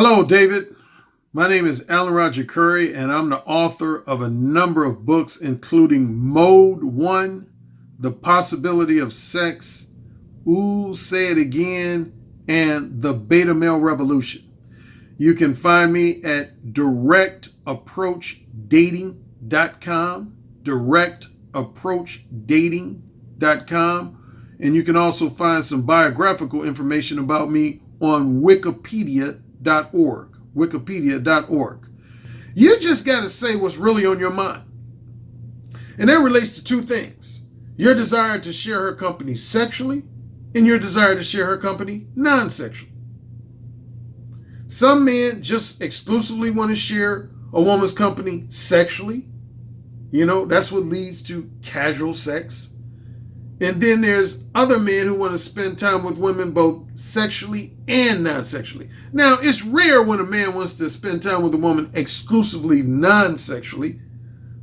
Hello, David. My name is Alan Roger Currie, and I'm the author of a number of books, including Mode 1, The Possibility of Sex, Ooh, Say It Again, and The Beta Male Revolution. You can find me at directapproachdating.com, directapproachdating.com, and you can also find some biographical information about me on wikipedia.org. You just got to say what's really on your mind. And that relates to two things: your desire to share her company sexually and your desire to share her company non-sexually. Some men just exclusively want to share a woman's company sexually. That's what leads to casual sex. And then there's other men who want to spend time with women both sexually and non-sexually. Now, it's rare when a man wants to spend time with a woman exclusively non-sexually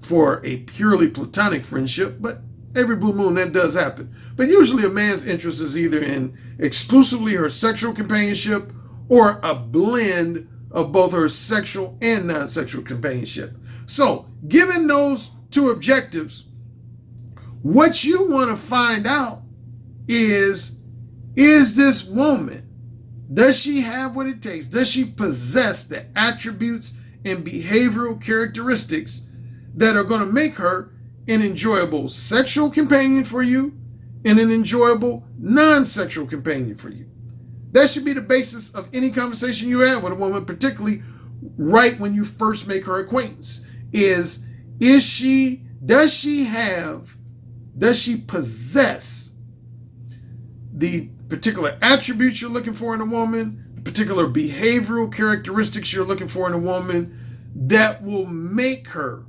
for a purely platonic friendship, but every blue moon that does happen. But usually a man's interest is either in exclusively her sexual companionship or a blend of both her sexual and non-sexual companionship. So, given those two objectives, what you want to find out is this woman, does she have what it takes? Does she possess the attributes and behavioral characteristics that are going to make her an enjoyable sexual companion for you and an enjoyable non-sexual companion for you? That should be the basis of any conversation you have with a woman, particularly right when you first make her acquaintance. Does she possess the particular attributes you're looking for in a woman, the particular behavioral characteristics you're looking for in a woman that will make her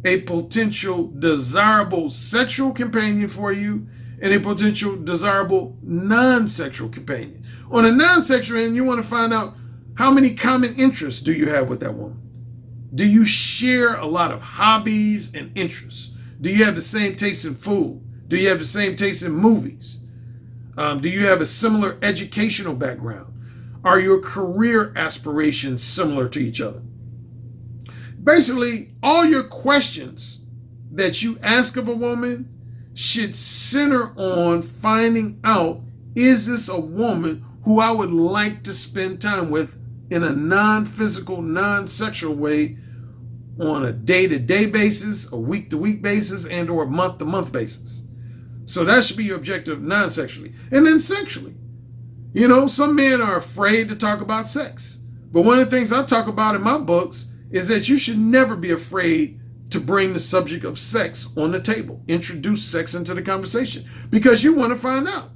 a potential desirable sexual companion for you and a potential desirable non-sexual companion? On a non-sexual end, you want to find out how many common interests do you have with that woman? Do you share a lot of hobbies and interests? Do you have the same taste in food? Do you have the same taste in movies? Do you have a similar educational background? Are your career aspirations similar to each other? Basically, all your questions that you ask of a woman should center on finding out, is this a woman who I would like to spend time with in a non-physical, non-sexual way on a day-to-day basis, a week-to-week basis, and or a month-to-month basis. So that should be your objective non-sexually. And then sexually. Some men are afraid to talk about sex. But one of the things I talk about in my books is that you should never be afraid to bring the subject of sex on the table. Introduce sex into the conversation. Because you want to find out,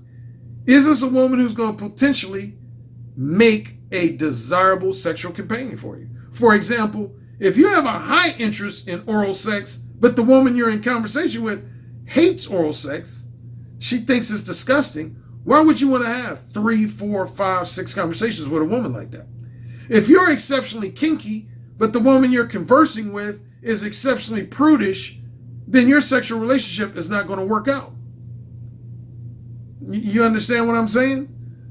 is this a woman who's going to potentially make a desirable sexual companion for you? For example, if you have a high interest in oral sex, but the woman you're in conversation with hates oral sex, she thinks it's disgusting, why would you want to have 3, 4, 5, 6 conversations with a woman like that? If you're exceptionally kinky, but the woman you're conversing with is exceptionally prudish, then your sexual relationship is not going to work out. You understand what I'm saying?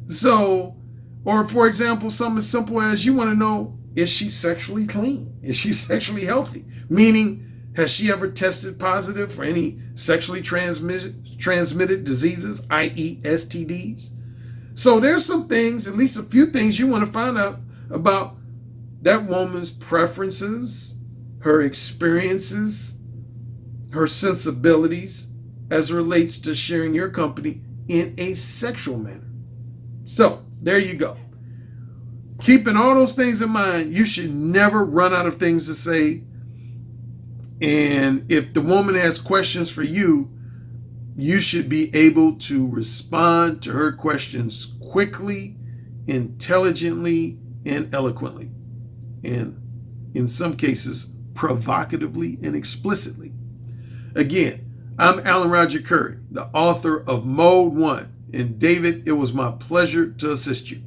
So, or for example, something as simple as you want to know, is she sexually clean? Is she sexually healthy? Meaning, has she ever tested positive for any sexually transmitted diseases, i.e. STDs? So there's some things, at least a few things you want to find out about that woman's preferences, her experiences, her sensibilities as it relates to sharing your company in a sexual manner. So there you go. Keeping all those things in mind, you should never run out of things to say. And if the woman has questions for you, you should be able to respond to her questions quickly, intelligently, and eloquently. And in some cases, provocatively and explicitly. Again, I'm Alan Roger Currie, the author of Mode 1. And David, it was my pleasure to assist you.